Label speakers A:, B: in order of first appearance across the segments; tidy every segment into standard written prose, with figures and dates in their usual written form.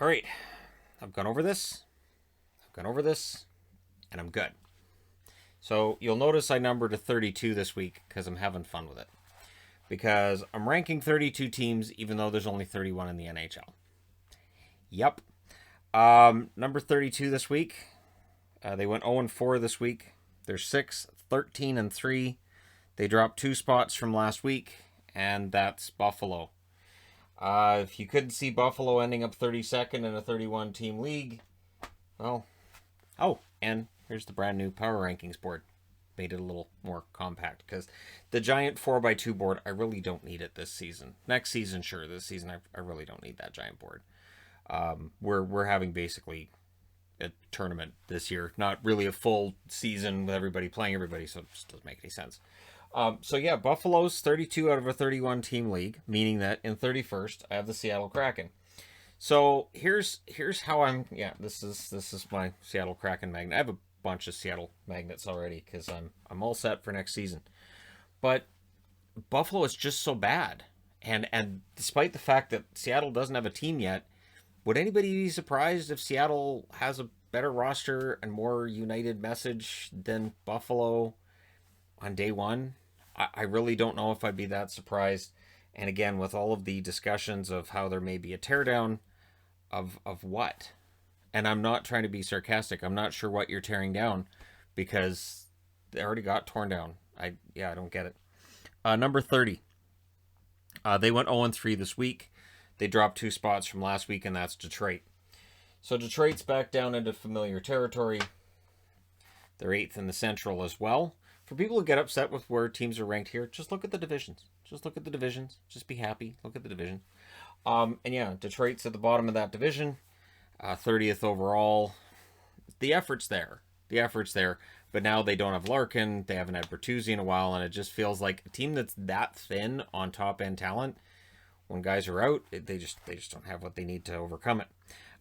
A: All right, I've gone over this, and I'm good. So you'll notice I numbered to 32 this week because I'm having fun with it. Because I'm ranking 32 teams even though there's only 31 in the NHL. Yep. Number 32 this week. They went 0-4 this week. They're 6, 13, and 3. They dropped 2 spots from last week, and that's Buffalo. If you couldn't see Buffalo ending up 32nd in a 31-team league, well, and here's the brand new power rankings board. Made it a little more compact because the giant 4x2 board, I really don't need it this season. Next season, sure. This season, I really don't need that giant board. We're having basically a tournament this year, not really a full season with everybody playing everybody, so it just doesn't make any sense. So yeah, Buffalo's 32 out of a 31 team league, meaning that in 31st I have the Seattle Kraken. So here's how this is my Seattle Kraken magnet. I have a bunch of Seattle magnets already because I'm all set for next season. But Buffalo is just so bad. And despite the fact that Seattle doesn't have a team yet, would anybody be surprised if Seattle has a better roster and more united message than Buffalo on day one? I really don't know if I'd be that surprised. And again, with all of the discussions of how there may be a teardown of what? And I'm not trying to be sarcastic. I'm not sure what you're tearing down because they already got torn down. I don't get it. Number 30. They went 0-3 this week. They dropped 2 spots from last week, and that's Detroit. So Detroit's back down into familiar territory. They're 8th in the Central as well. For people who get upset with where teams are ranked here, just look at the divisions. Just be happy. Look at the division. Detroit's at the bottom of that division. 30th overall. The effort's there. But now they don't have Larkin. They haven't had Bertuzzi in a while, and it just feels like a team that's that thin on top-end talent, when guys are out, they just don't have what they need to overcome it.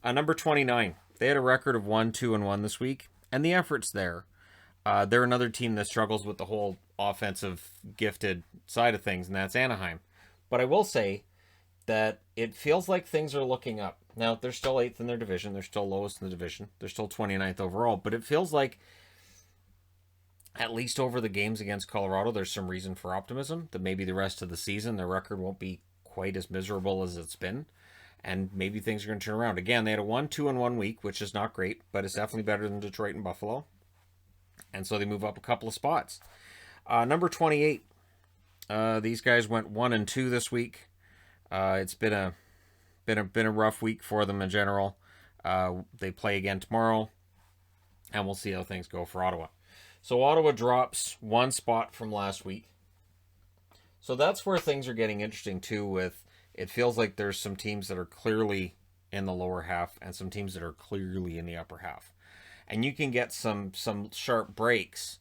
A: Number 29. They had a record of 1-2-1 this week, and the effort's there. They're another team that struggles with the whole offensive gifted side of things, and that's Anaheim. But I will say that it feels like things are looking up. Now, they're still 8th in their division. They're still lowest in the division. They're still 29th overall. But it feels like, at least over the games against Colorado, there's some reason for optimism that maybe the rest of the season, their record won't be quite as miserable as it's been. And maybe things are going to turn around. Again, they had a 1-2-1 week, which is not great, but it's definitely better than Detroit and Buffalo. And so they move up a couple of spots. Number 28. These guys went 1-2 this week. It's been a rough week for them in general. They play again tomorrow, and we'll see how things go for Ottawa. So Ottawa drops 1 spot from last week. So that's where things are getting interesting too. With it feels like there's some teams that are clearly in the lower half and some teams that are clearly in the upper half, and you can get some sharp breaks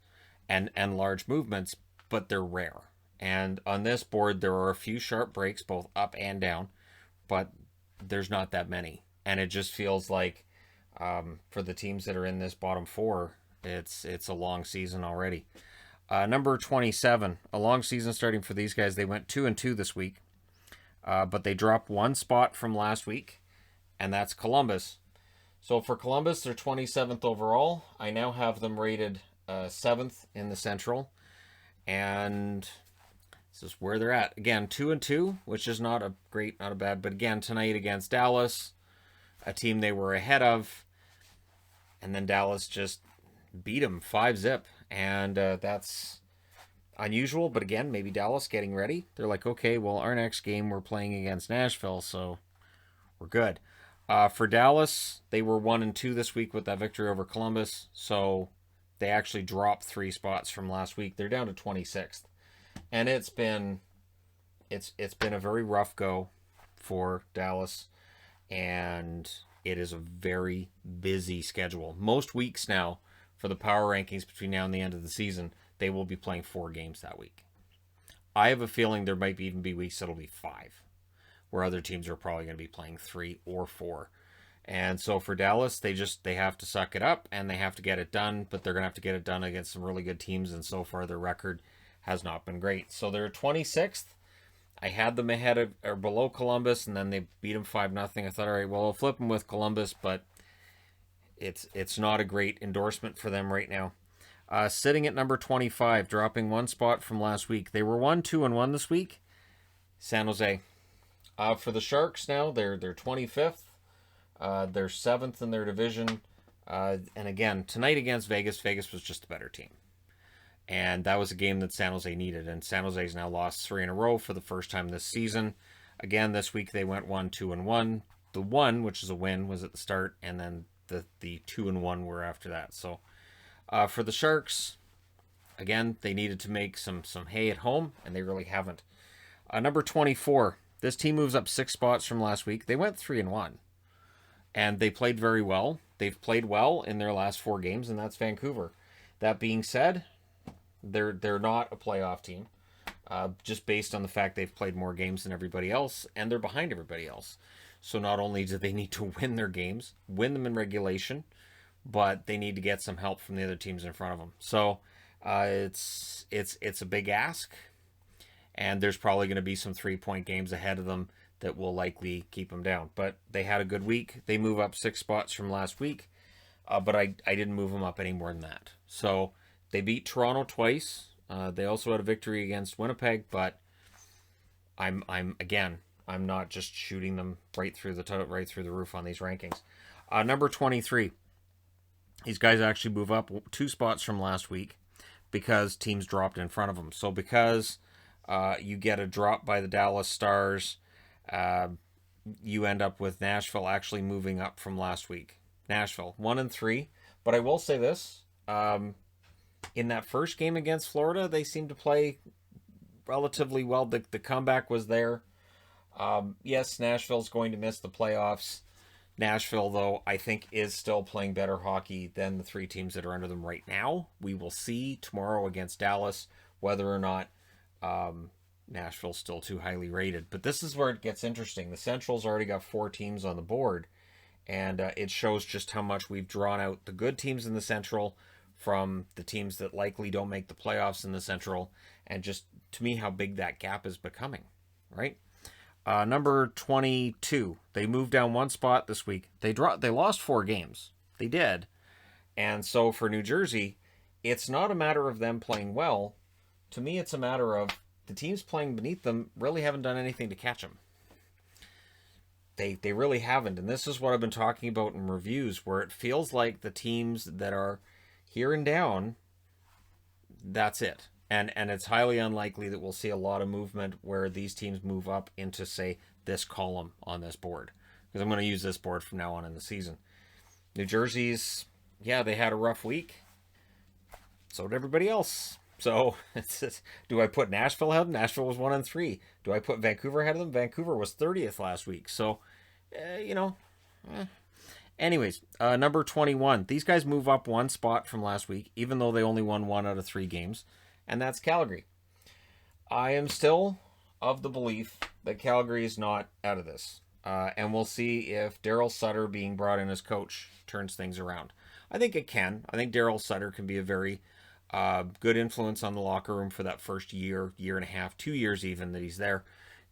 A: and large movements, but they're rare. And on this board, there are a few sharp breaks, both up and down, but there's not that many. And it just feels like for the teams that are in this bottom 4, it's a long season already. Number 27, a long season starting for these guys. They went 2-2 this week, but they dropped 1 spot from last week, and that's Columbus. So for Columbus, they're 27th overall. I now have them rated 7th in the Central, and this is where they're at. Again, 2-2, which is not a bad, but again, tonight against Dallas, a team they were ahead of, and then Dallas just beat them 5-0, and that's unusual, but again, maybe Dallas getting ready. They're like, okay, well, our next game we're playing against Nashville, so we're good. For Dallas, they were 1-2 this week with that victory over Columbus, so they actually dropped 3 spots from last week. They're down to 26th. And it's been a very rough go for Dallas, and it is a very busy schedule. Most weeks now, for the power rankings between now and the end of the season, they will be playing 4 games that week. I have a feeling there might even be weeks that'll be 5, where other teams are probably going to be playing 3 or 4. And so for Dallas, they have to suck it up, and they have to get it done, but they're going to have to get it done against some really good teams, and so far their record has not been great. So they're 26th I had them ahead of or below Columbus, and then they beat them 5-0. I thought, all right, well, I'll flip them with Columbus, but it's not a great endorsement for them right now. Sitting at number 25, dropping one spot from last week. They were 1-2-1 this week. San Jose. For the Sharks now, they're 25th. They're 7th in their division. And again, tonight against Vegas, Vegas was just a better team. And that was a game that San Jose needed. And San Jose's now lost 3 in a row for the first time this season. Again, this week they went 1-2-1. The 1, which is a win, was at the start, and then the 2-1 were after that. So for the Sharks, again, they needed to make some hay at home, and they really haven't. Number 24, this team moves up 6 spots from last week. They went 3-1, and they played very well. They've played well in their last 4 games, and that's Vancouver. That being said, they're not a playoff team, just based on the fact they've played more games than everybody else, and they're behind everybody else. So not only do they need to win their games, win them in regulation, but they need to get some help from the other teams in front of them. So it's a big ask, and there's probably going to be some 3-point games ahead of them that will likely keep them down. But they had a good week. They move up 6 spots from last week, but I didn't move them up any more than that. So they beat Toronto twice. They also had a victory against Winnipeg, but I'm not just shooting them right through the roof on these rankings. Number 23. These guys actually move up 2 spots from last week because teams dropped in front of them. So because you get a drop by the Dallas Stars, you end up with Nashville actually moving up from last week. Nashville 1-3, but I will say this: in that first game against Florida, they seemed to play relatively well. The comeback was there. Yes, Nashville's going to miss the playoffs. Nashville, though, I think is still playing better hockey than the 3 teams that are under them right now. We will see tomorrow against Dallas whether or not Nashville's still too highly rated. But this is where it gets interesting. The Central's already got 4 teams on the board, and it shows just how much we've drawn out the good teams in the Central from the teams that likely don't make the playoffs in the Central, and just, to me, how big that gap is becoming, right? Number 22, they moved down 1 spot this week. They lost 4 games. They did. And so for New Jersey, it's not a matter of them playing well. To me, it's a matter of the teams playing beneath them really haven't done anything to catch them. They really haven't. And this is what I've been talking about in reviews, where it feels like the teams that are here and down, that's it. And it's highly unlikely that we'll see a lot of movement where these teams move up into, say, this column on this board. Because I'm going to use this board from now on in the season. New Jersey's, yeah, they had a rough week. So did everybody else. So, do I put Nashville ahead of them? Nashville was 1-3. Do I put Vancouver ahead of them? Vancouver was 30th last week. So, Anyways, number 21. These guys move up 1 spot from last week, even though they only won 1 out of 3 games. And that's Calgary. I am still of the belief that Calgary is not out of this. And we'll see if Daryl Sutter being brought in as coach turns things around. I think it can. I think Daryl Sutter can be a very good influence on the locker room for that first year, year and a half, 2 years even that he's there.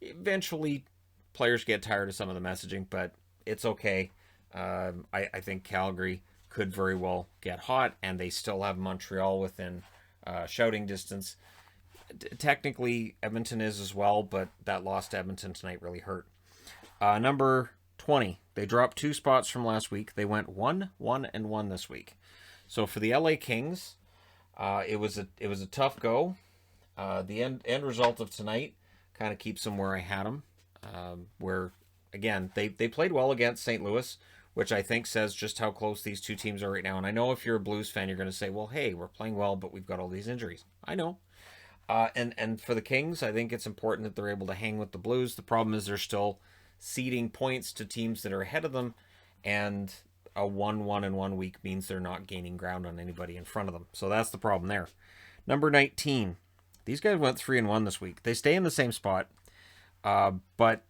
A: Eventually, players get tired of some of the messaging, but it's okay. I think Calgary could very well get hot, and they still have Montreal within shouting distance. Technically, Edmonton is as well, but that loss to Edmonton tonight really hurt. Number 20, they dropped 2 spots from last week. They went 1-1 this week. So for the LA Kings, it was a tough go. The end result of tonight kind of keeps them where I had them. Where again they played well against St. Louis, which I think says just how close these 2 teams are right now. And I know if you're a Blues fan, you're going to say, well, hey, we're playing well, but we've got all these injuries. I know. And for the Kings, I think it's important that they're able to hang with the Blues. The problem is they're still ceding points to teams that are ahead of them, and a 1-1 week means they're not gaining ground on anybody in front of them. So that's the problem there. Number 19, these guys went 3-1 this week. They stay in the same spot, but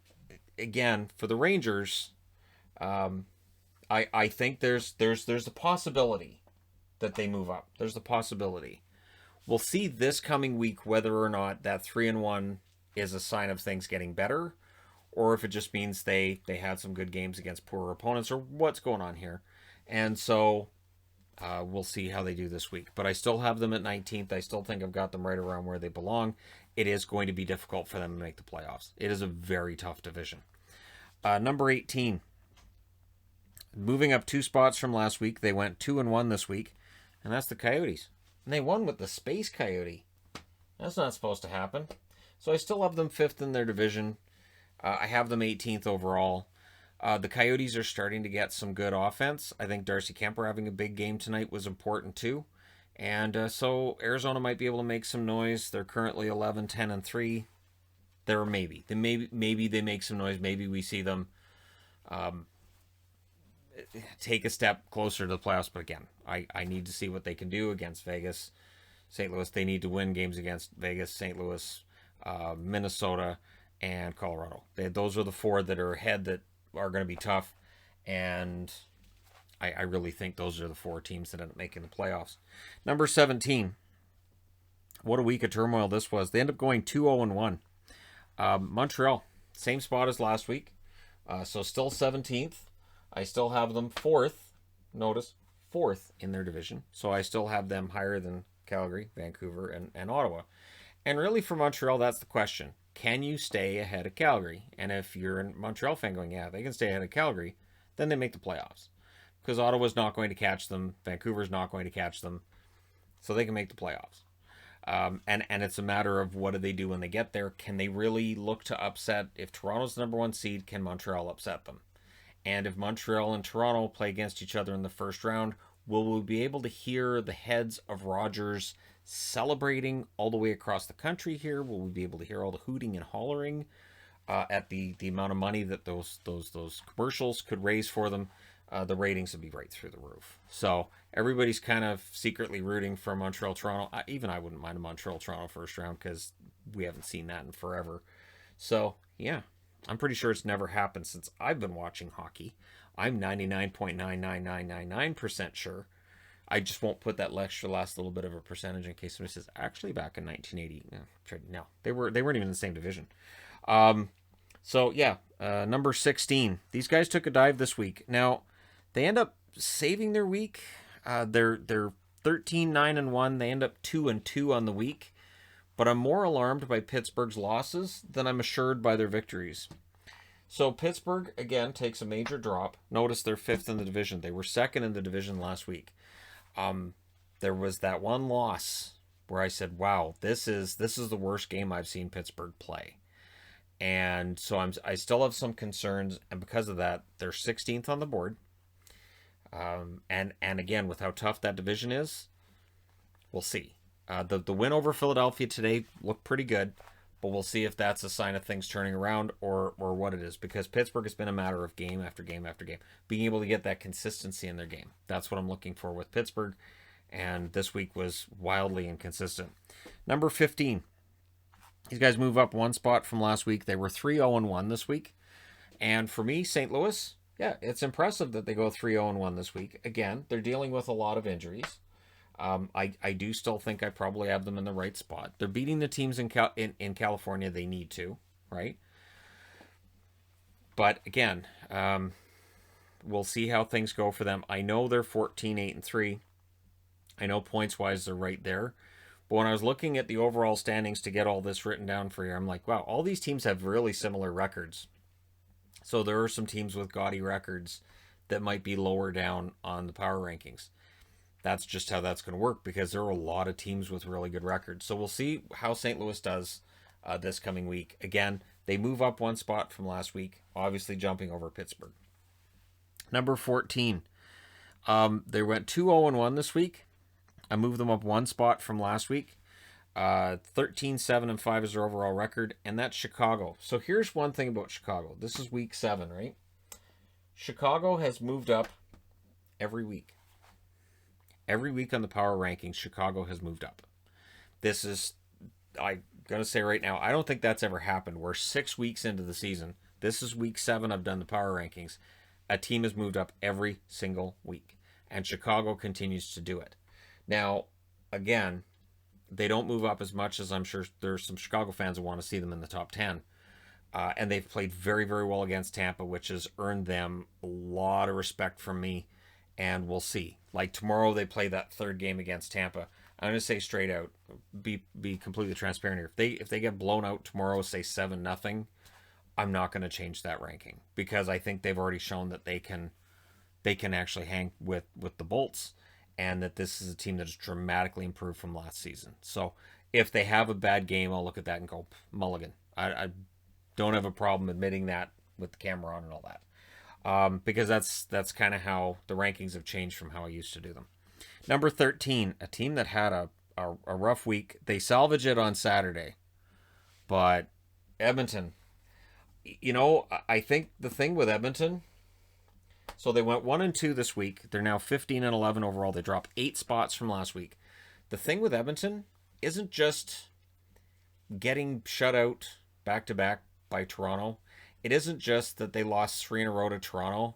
A: again, for the Rangers, I think there's a possibility that they move up. There's a possibility. We'll see this coming week whether or not that 3-1 is a sign of things getting better, or if it just means they had some good games against poorer opponents, or what's going on here. And so we'll see how they do this week. But I still have them at 19th. I still think I've got them right around where they belong. It is going to be difficult for them to make the playoffs. It is a very tough division. Number 18. Moving up 2 spots from last week. They went 2-1 this week. And that's the Coyotes. And they won with the Space Coyote. That's not supposed to happen. So I still have them 5th in their division. I have them 18th overall. The Coyotes are starting to get some good offense. I think Darcy Kemper having a big game tonight was important too. And so Arizona might be able to make some noise. They're currently 11-10-3. Maybe they make some noise. Maybe we see them take a step closer to the playoffs. But again, I need to see what they can do against Vegas, St. Louis. They need to win games against Vegas, St. Louis, Minnesota, and Colorado. Those are the 4 that are ahead that are going to be tough, and I really think those are the 4 teams that end up making the playoffs. Number 17. What a week of turmoil this was. They end up going 2-0-1. Montreal, same spot as last week, so still 17th. I still have them 4th. Notice 4th in their division, so I still have them higher than Calgary, Vancouver, and Ottawa. And really for Montreal, that's the question. Can you stay ahead of Calgary? And if you're a Montreal fan going, yeah, they can stay ahead of Calgary, then they make the playoffs. Because Ottawa's not going to catch them. Vancouver's not going to catch them. So they can make the playoffs. And it's a matter of what do they do when they get there. Can they really look to upset? If Toronto's the number 1 seed, can Montreal upset them? And if Montreal and Toronto play against each other in the first round, will we be able to hear the heads of Rogers celebrating all the way across the country here? Will we be able to hear all the hooting and hollering at the amount of money that those commercials could raise for them? The ratings would be right through the roof. So everybody's kind of secretly rooting for Montreal-Toronto. Even I wouldn't mind a Montreal-Toronto first round because we haven't seen that in forever. So, yeah, I'm pretty sure it's never happened since I've been watching hockey. I'm 99.99999% sure. I just won't put that last little bit of a percentage in case somebody says, actually back in 1980. No, they weren't even in the same division. So, yeah, number 16. These guys took a dive this week. Now, they end up saving their week. They're 13-9-1. They end up 2-2 on the week. But I'm more alarmed by Pittsburgh's losses than I'm assured by their victories. So Pittsburgh, again, takes a major drop. Notice they're 5th in the division. They were 2nd in the division last week. There was that one loss where I said, wow, this is the worst game I've seen Pittsburgh play. And so I still have some concerns, and because of that, they're 16th on the board. And again, with how tough that division is, we'll see. The win over Philadelphia today looked pretty good, but we'll see if that's a sign of things turning around or what it is, because Pittsburgh has been a matter of game after game after game, being able to get that consistency in their game. That's what I'm looking for with Pittsburgh, and this week was wildly inconsistent. Number 15. These guys move up 1 spot from last week. They were 3-0-1 this week. And for me, St. Louis, yeah, it's impressive that they go 3-0-1 this week. Again, they're dealing with a lot of injuries. I do still think I probably have them in the right spot. They're beating the teams in California they need to, right? But again, we'll see how things go for them. I know they're 14-8-3. I know points-wise they're right there. But when I was looking at the overall standings to get all this written down for you, I'm like, wow, all these teams have really similar records. So there are some teams with gaudy records that might be lower down on the power rankings. That's just how that's going to work, because there are a lot of teams with really good records. So we'll see how St. Louis does this coming week. Again, they move up 1 spot from last week, obviously jumping over Pittsburgh. Number 14. They went 2-0-1 this week. I moved them up 1 spot from last week. 13-7-5 is their overall record, and that's Chicago. So here's one thing about Chicago. This is week 7, right? Chicago has moved up every week. Every week on the power rankings, Chicago has moved up. This is, I'm going to say right now, I don't think that's ever happened. We're 6 weeks into the season. This is week 7. I've done the power rankings. A team has moved up every single week, and Chicago continues to do it. Now, again, They don't move up as much as I'm sure there's some Chicago fans who want to see them in the top 10. And they've played very, very well against Tampa, which has earned them a lot of respect from me. And we'll see. Like tomorrow, they play that third game against Tampa. I'm going to say straight out, be completely transparent here. If they get blown out tomorrow, say 7-0, I'm not going to change that ranking because I think they've already shown that they can actually hang with the Bolts, and that this is a team that has dramatically improved from last season. So if they have a bad game, I'll look at that and go mulligan. I don't have a problem admitting that with the camera on and all that, because that's kind of how the rankings have changed from how I used to do them. Number 13, a team that had a rough week. They salvage it on Saturday, but Edmonton. I think the thing with Edmonton, so they went 1-2 this week. They're now 15-11 overall. They dropped 8 spots from last week. The thing with Edmonton isn't just getting shut out back-to-back by Toronto. It isn't just that they lost 3 in a row to Toronto.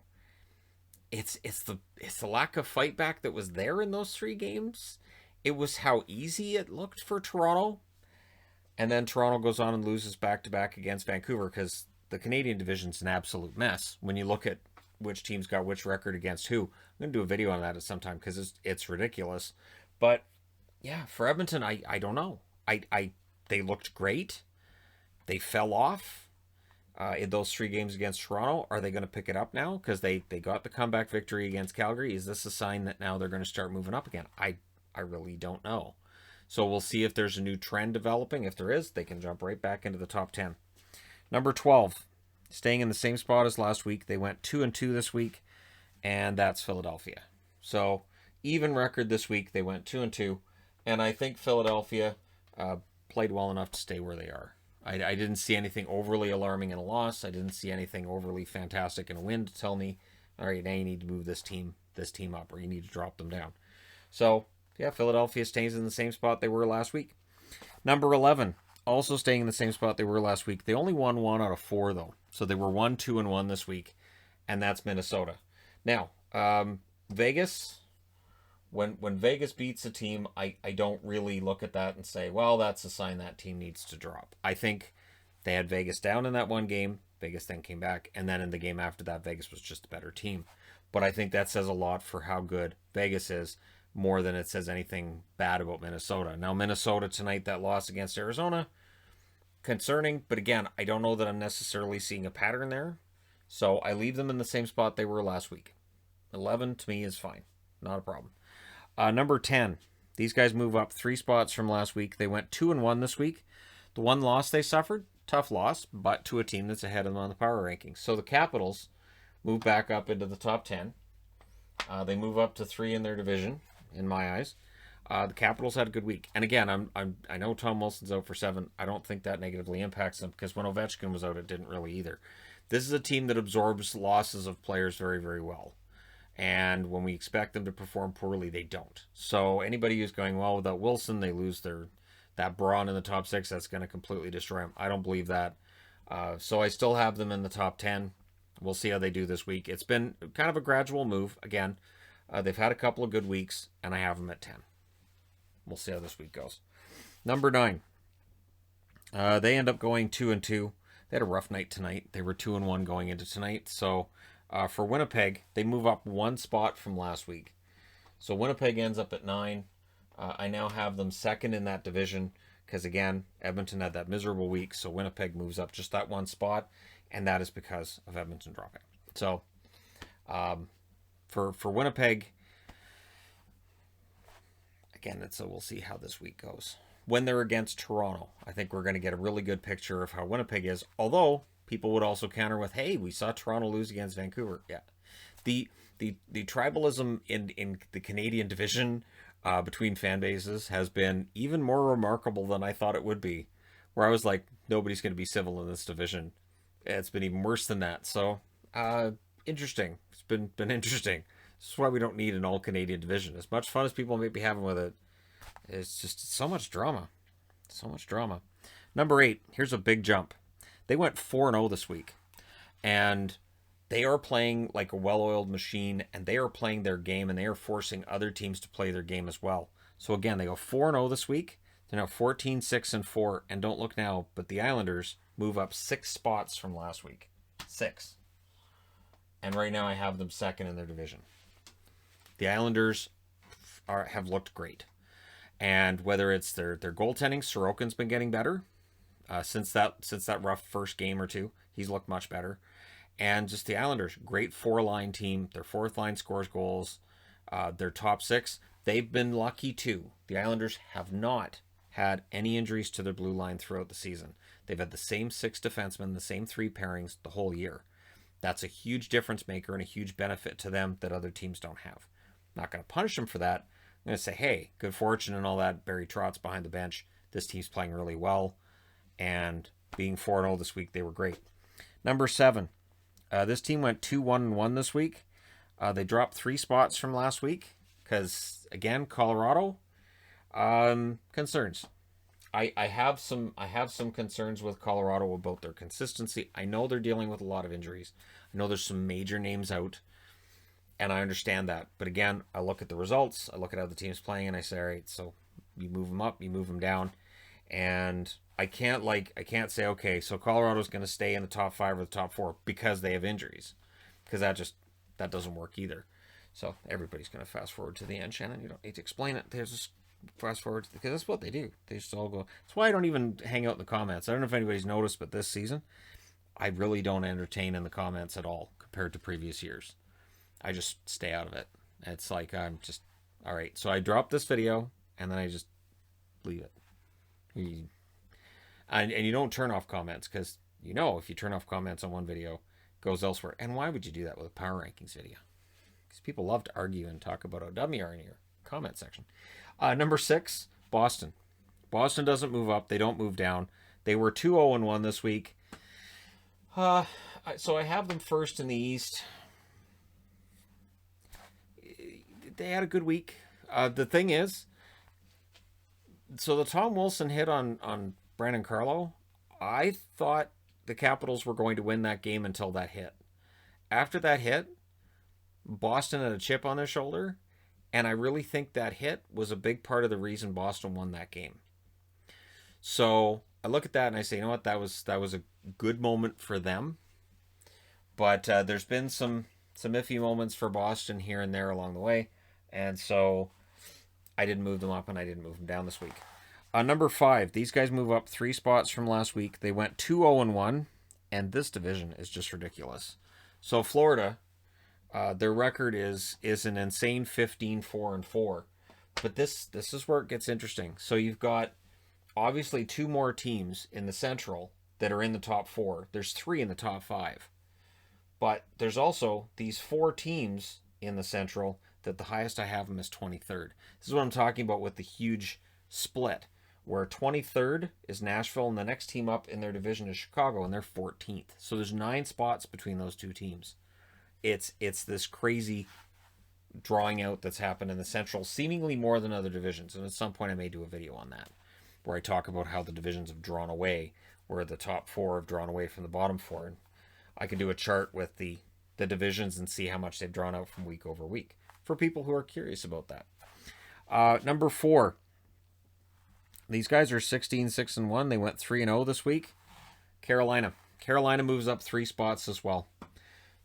A: It's the lack of fight back that was there in those 3 games. It was how easy it looked for Toronto. And then Toronto goes on and loses back-to-back against Vancouver because the Canadian division's an absolute mess. When you look at which teams got which record against who. I'm going to do a video on that at some time because it's ridiculous. But, yeah, for Edmonton, I don't know. They looked great. They fell off in those 3 games against Toronto. Are they going to pick it up now? Because they got the comeback victory against Calgary. Is this a sign that now they're going to start moving up again? I really don't know. So we'll see if there's a new trend developing. If there is, they can jump right back into the top 10. Number 12, staying in the same spot as last week. They went 2-2 this week, and that's Philadelphia. So even record this week. They went 2-2, and I think Philadelphia played well enough to stay where they are. I didn't see anything overly alarming in a loss. I didn't see anything overly fantastic in a win to tell me, all right, now you need to move this team up, or you need to drop them down. So, yeah, Philadelphia stays in the same spot they were last week. Number 11, also staying in the same spot they were last week. They only won 1 out of 4, though. So they were 1-2-1 this week, and that's Minnesota. Now, Vegas, when Vegas beats a team, I don't really look at that and say, well, that's a sign that team needs to drop. I think they had Vegas down in that one game. Vegas then came back, and then in the game after that, Vegas was just a better team. But I think that says a lot for how good Vegas is, more than it says anything bad about Minnesota. Now, Minnesota tonight, that loss against Arizona, concerning, but again, I don't know that I'm necessarily seeing a pattern there. So I leave them in the same spot they were last week. 11 to me is fine. Not a problem. Number 10, these guys move up 3 spots from last week. They went 2-1 this week. The one loss they suffered, tough loss, but to a team that's ahead of them on the power rankings. So the Capitals move back up into the top 10. They move up to 3 in their division, in my eyes. The Capitals had a good week. And again, I know Tom Wilson's out for 7. I don't think that negatively impacts them because when Ovechkin was out, it didn't really either. This is a team that absorbs losses of players very, very well. And when we expect them to perform poorly, they don't. So anybody who's going, well, without Wilson, they lose that brawn in the top 6. That's going to completely destroy them. I don't believe that. So I still have them in the top 10. We'll see how they do this week. It's been kind of a gradual move. Again, they've had a couple of good weeks, and I have them at 10. We'll see how this week goes. Number 9. They end up going 2-2. They had a rough night tonight. They were 2-1 going into tonight. So for Winnipeg, they move up 1 spot from last week. So Winnipeg ends up at 9. I now have them second in that division because, again, Edmonton had that miserable week. So Winnipeg moves up just that 1 spot, and that is because of Edmonton dropping. So for Winnipeg, again, we'll see how this week goes. When they're against Toronto, I think we're going to get a really good picture of how Winnipeg is. Although people would also counter with, "Hey, we saw Toronto lose against Vancouver." Yeah, the tribalism in the Canadian division between fan bases has been even more remarkable than I thought it would be. Where I was like, nobody's going to be civil in this division. It's been even worse than that. So interesting. It's been interesting. This is why we don't need an all-Canadian division. As much fun as people may be having with it, it's just so much drama. So much drama. Number 8, here's a big jump. They went 4-0 this week. And they are playing like a well-oiled machine, and they are playing their game, and they are forcing other teams to play their game as well. So again, they go 4-0 this week. They're now 14-6-4, and don't look now, but the Islanders move up 6 spots from last week. 6. And right now I have them second in their division. The Islanders have looked great. And whether it's their goaltending, Sorokin's been getting better. Since that rough first game or two, he's looked much better. And just the Islanders, great 4-line team. Their 4th line scores goals. Their top 6, they've been lucky too. The Islanders have not had any injuries to their blue line throughout the season. They've had the same 6 defensemen, the same 3 pairings the whole year. That's a huge difference maker and a huge benefit to them that other teams don't have. I'm not going to punish them for that. I'm going to say, hey, good fortune and all that. Barry Trott's behind the bench. This team's playing really well. And being 4-0 this week, they were great. Number 7. This team went 2-1-1 this week. They dropped 3 spots from last week because, again, Colorado, concerns. I have some concerns with Colorado about their consistency. I know they're dealing with a lot of injuries. I know there's some major names out, and I understand that. But again, I look at the results. I look at how the team's playing, and I say, all right, so you move them up, you move them down, and I can't say, okay, so Colorado's going to stay in the top 5 or the top 4 because they have injuries, because that doesn't work either. So everybody's going to fast forward to the end, Shannon. You don't need to explain it. There's just fast forward because that's what they do. They just all go. That's why I don't even hang out in the comments. I don't know if anybody's noticed, but this season, I really don't entertain in the comments at all compared to previous years. I just stay out of it. It's like I'm just, all right. So I drop this video and then I just leave it. And you don't turn off comments because if you turn off comments on one video, it goes elsewhere. And why would you do that with a power rankings video? Because people love to argue and talk about OWR in your comment section. Number 6, Boston. Boston doesn't move up. They don't move down. They were 2-0-1 this week. So I have them first in the East. They had a good week. The thing is, so the Tom Wilson hit on Brandon Carlo, I thought the Capitals were going to win that game until that hit. After that hit, Boston had a chip on their shoulder, and I really think that hit was a big part of the reason Boston won that game. So I look at that and I say, you know what, that was a good moment for them. But there's been some iffy moments for Boston here and there along the way, and so I didn't move them up and I didn't move them down this week. Number 5, these guys move up 3 spots from last week. They went 2-0-1, and this division is just ridiculous. So Florida, their record is an insane 15-4-4. But this is where it gets interesting. So you've got obviously 2 more teams in the Central that are in the top 4. There's 3 in the top 5. But there's also these 4 teams in the Central that the highest I have them is 23rd. This is what I'm talking about with the huge split, where 23rd is Nashville and the next team up in their division is Chicago and they're 14th. So there's 9 spots between those 2 teams. It's this crazy drawing out that's happened in the Central, seemingly more than other divisions. And at some point I may do a video on that, where I talk about how the divisions have drawn away, where the top 4 have drawn away from the bottom 4. And I can do a chart with the divisions and see how much they've drawn out from week over week for people who are curious about that. Number 4. These guys are 16-6-1. They went 3-0 this week. Carolina. Carolina moves up 3 spots as well.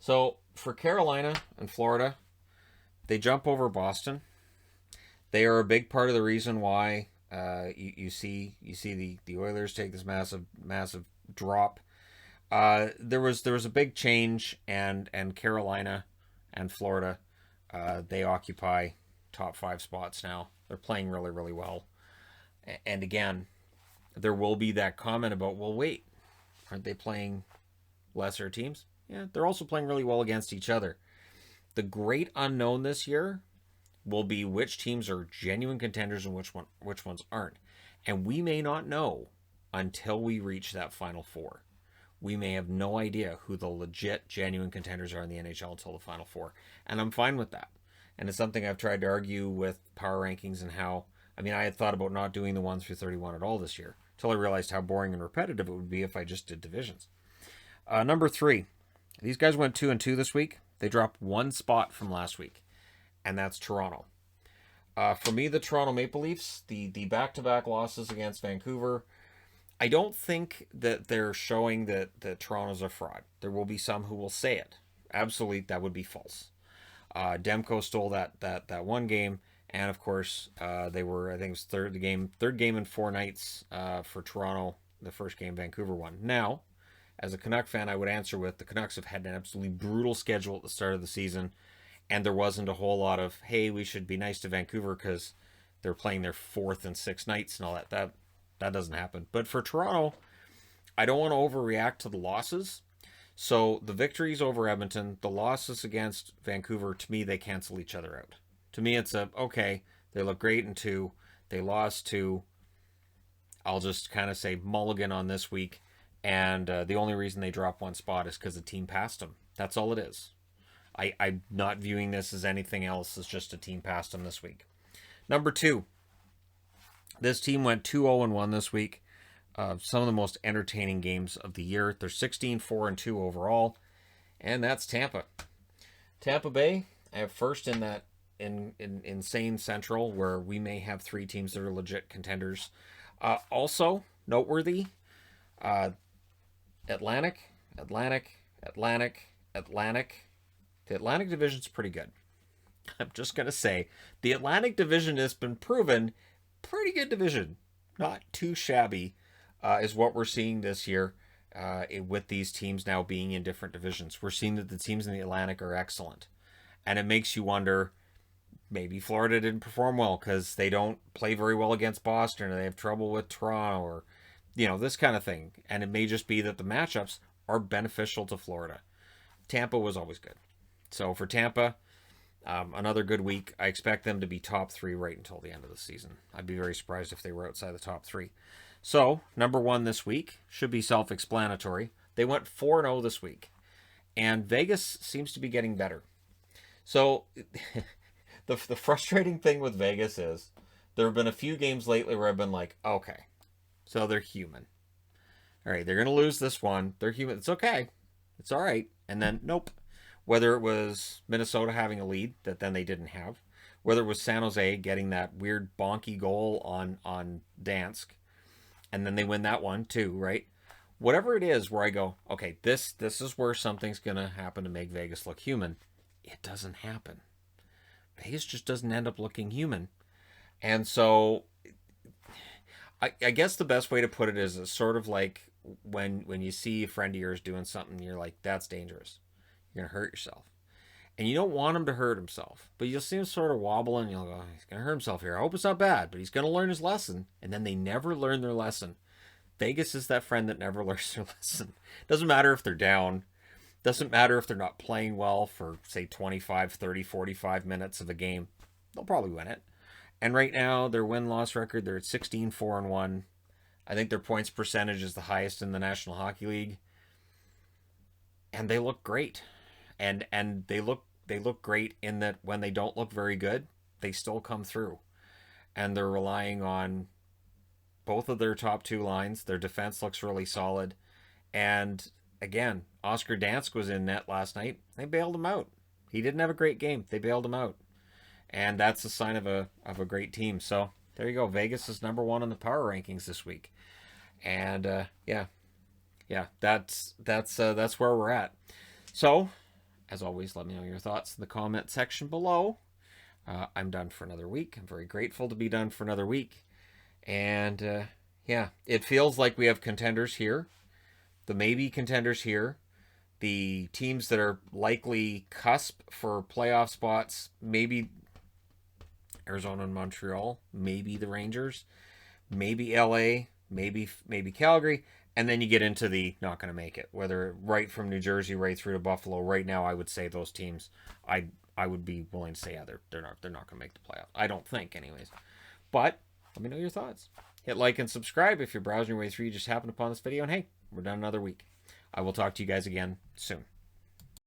A: So for Carolina and Florida, they jump over Boston. They are a big part of the reason why you see the Oilers take this massive drop. There was a big change, and Carolina and Florida, they occupy top 5 spots now. They're playing really, really well. And again, there will be that comment about, well, wait, aren't they playing lesser teams? Yeah, they're also playing really well against each other. The great unknown this year will be which teams are genuine contenders and which ones aren't. And we may not know until we reach that Final 4. We may have no idea who the legit, genuine contenders are in the NHL until the Final 4. And I'm fine with that. And it's something I've tried to argue with power rankings and how, I had thought about not doing the 1 through 31 at all this year, until I realized how boring and repetitive it would be if I just did divisions. Number 3, these guys went 2-2 this week. They dropped 1 spot from last week, and that's Toronto. For me, the Toronto Maple Leafs, the back-to-back losses against Vancouver, I don't think that they're showing that Toronto's a fraud. There will be some who will say it. Absolutely, that would be false. Demko stole that one game, and of course, they were, I think it was third game in 4 nights for Toronto. The first game Vancouver won. Now, as a Canuck fan, I would answer with the Canucks have had an absolutely brutal schedule at the start of the season, and there wasn't a whole lot of, hey, we should be nice to Vancouver because they're playing their 4th and 6th nights and all that. That doesn't happen. But for Toronto, I don't want to overreact to the losses. So the victories over Edmonton, the losses against Vancouver, to me, they cancel each other out. To me, it's okay, they look great in 2. They lost 2. I'll just kind of say mulligan on this week. And the only reason they drop 1 spot is because the team passed them. That's all it is. I'm not viewing this as anything else. It's just a team passed them this week. Number 2. This team went 2-0-1 this week. Some of the most entertaining games of the year. They're 16-4-2 overall. And that's Tampa. Tampa Bay, I have first in that insane Central where we may have 3 teams that are legit contenders. Also, noteworthy, Atlantic. The Atlantic Division's pretty good. I'm just going to say, the Atlantic Division has been proven pretty good division. Not too shabby is what we're seeing this year with these teams now being in different divisions. We're seeing that the teams in the Atlantic are excellent. And it makes you wonder, maybe Florida didn't perform well because they don't play very well against Boston, or they have trouble with Toronto, or, this kind of thing. And it may just be that the matchups are beneficial to Florida. Tampa was always good. So for Tampa, another good week. I expect them to be top 3 right until the end of the season. I'd be very surprised if they were outside the top 3. So, number 1 this week should be self-explanatory. They went 4-0 this week. And Vegas seems to be getting better. So, the frustrating thing with Vegas is there have been a few games lately where I've been like, okay, so they're human. All right, they're going to lose this one. They're human. It's okay. It's all right. And then, nope. Whether it was Minnesota having a lead that then they didn't have, whether it was San Jose getting that weird bonky goal on Dansk, and then they win that one too, right? Whatever it is where I go, okay, this is where something's going to happen to make Vegas look human. It doesn't happen. Vegas just doesn't end up looking human. And so I guess the best way to put it is sort of like when you see a friend of yours doing something, you're like, that's dangerous. You're going to hurt yourself. And you don't want him to hurt himself. But you'll see him sort of wobbling. And you'll go, he's going to hurt himself here. I hope it's not bad. But he's going to learn his lesson. And then they never learn their lesson. Vegas is that friend that never learns their lesson. Doesn't matter if they're down. Doesn't matter if they're not playing well for, say, 25, 30, 45 minutes of a game. They'll probably win it. And right now, their win-loss record, they're at 16-4-1. I think their points percentage is the highest in the National Hockey League. And they look great. And they look great in that when they don't look very good, they still come through. And they're relying on both of their top 2 lines. Their defense looks really solid. And again, Oscar Dansk was in net last night. They bailed him out. He didn't have a great game. They bailed him out. And that's a sign of a great team. So there you go. Vegas is number 1 in the power rankings this week. And yeah, that's where we're at. So, as always, let me know your thoughts in the comment section below. I'm done for another week. I'm very grateful to be done for another week. And yeah, it feels like we have contenders here. The maybe contenders here. The teams that are likely cusp for playoff spots. Maybe Arizona and Montreal. Maybe the Rangers. Maybe LA. Maybe Calgary. And then you get into the not going to make it. Whether right from New Jersey right through to Buffalo. Right now, I would say those teams, I would be willing to say, yeah, they're not going to make the playoff. I don't think, anyways. But let me know your thoughts. Hit like and subscribe if you're browsing your way through. You just happened upon this video. And hey, we're done another week. I will talk to you guys again soon.